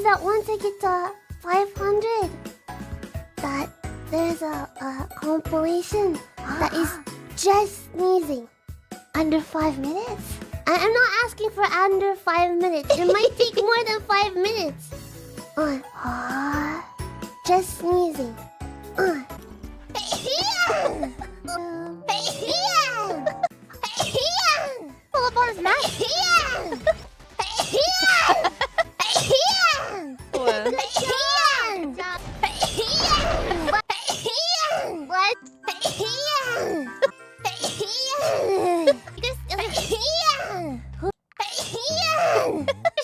that once I get to 500, that there's a compilation that is just sneezing under 5 minutes. I'm not asking for under 5 minutes. It might take more than 5 minutes. Just sneezing. Pull up on his mouth.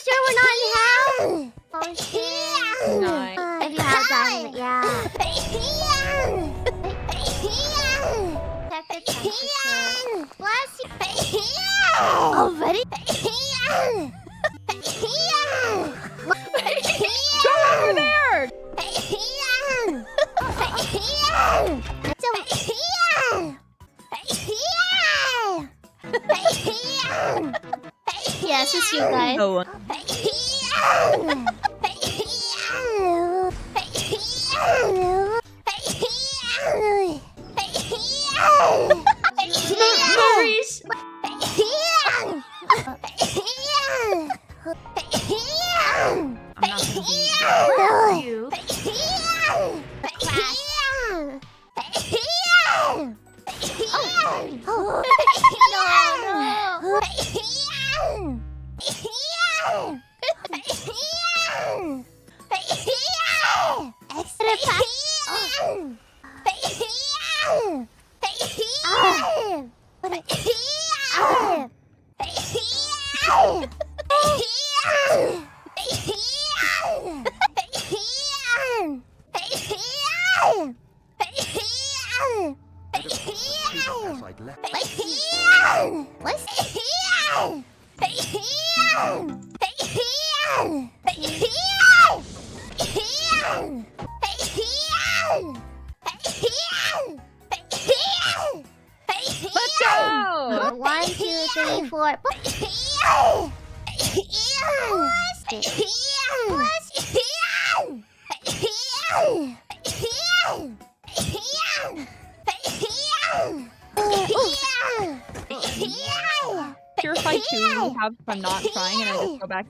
Sure we're not in hell? Oh shit. Nice. If you have diamond, yeah. Bless you. Already? Go over there! Yes, it's you guys. Oh. Maurice. I'm not gonna be You. Extra Let's go! 1, 2, 3, 4. Purify 2 we have if I'm not trying and I just go back.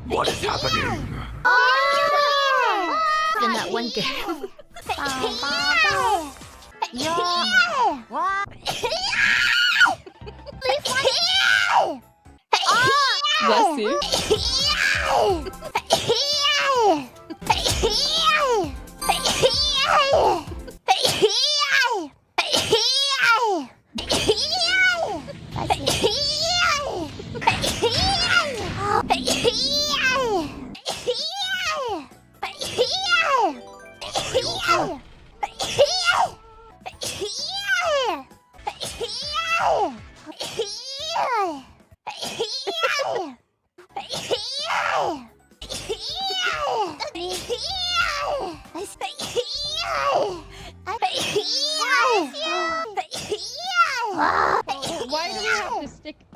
What is happening? In that one game. Bless you. Why do we have to stick? One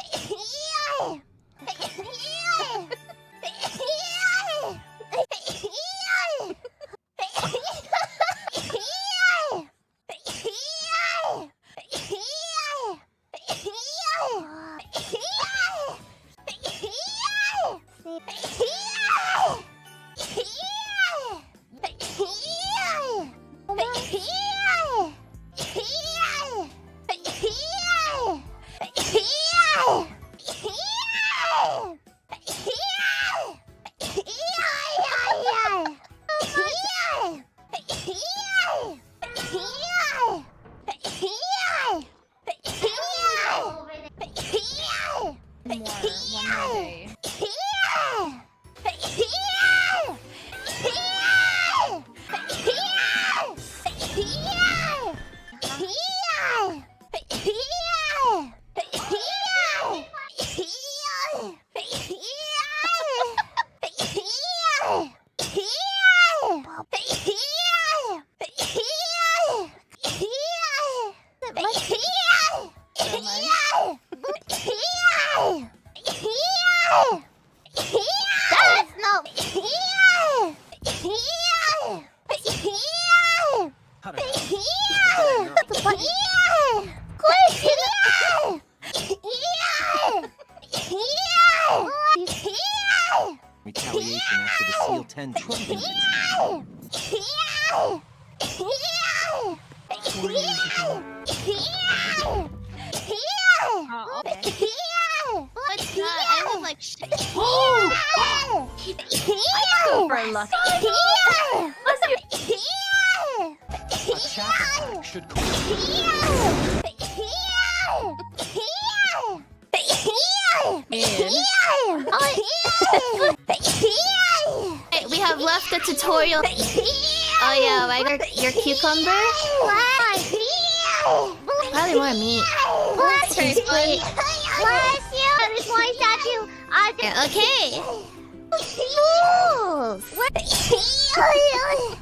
more day. Retaliation after the seal 10 trillion. 4 years ago. What's that? I look like shit. Super lucky. A chaff attack should cause. Hey, we have left the tutorial. Oh yeah, like your cucumber? Probably more meat. Bless you! Bless you! There's my statue! Yeah, okay. Fools! Oh no!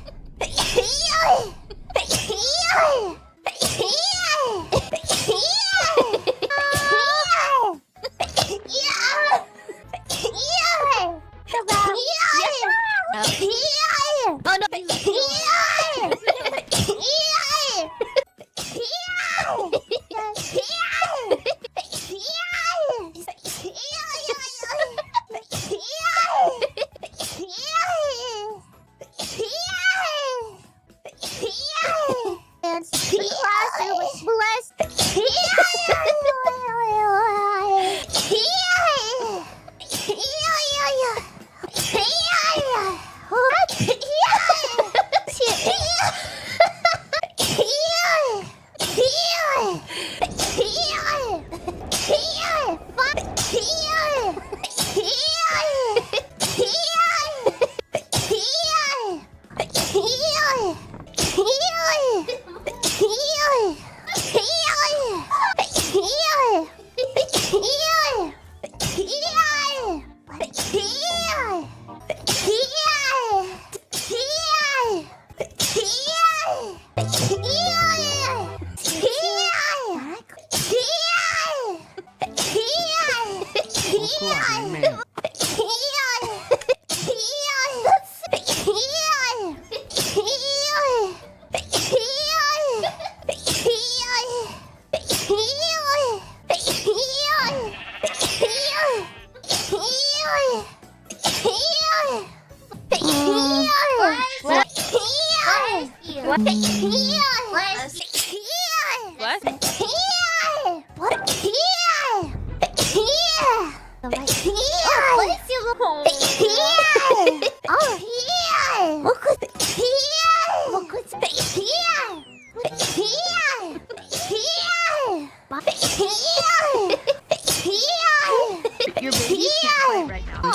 Your baby can't fight right now.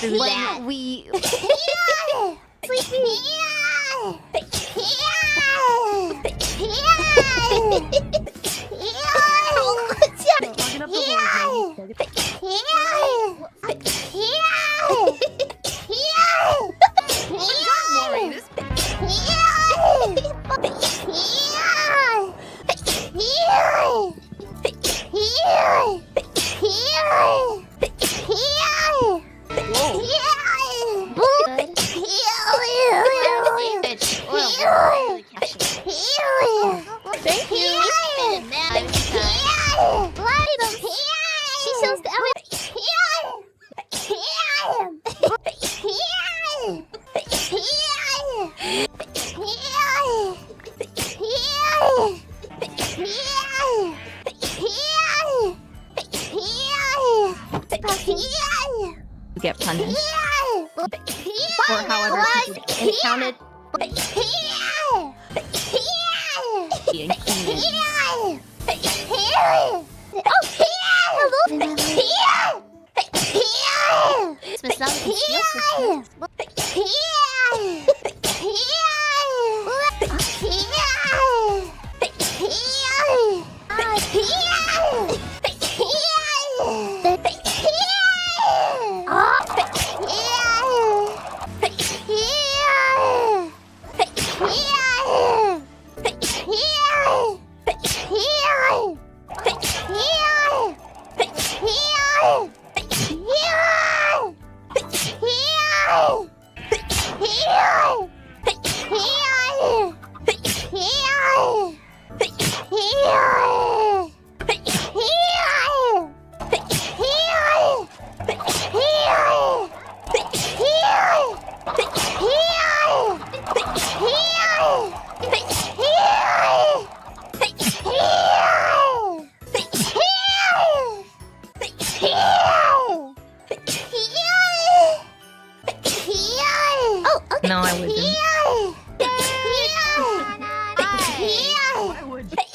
When we Sleepy. Thank you. She shows the Get punished. Or however people get counted being human. No, I wouldn't. Why would you?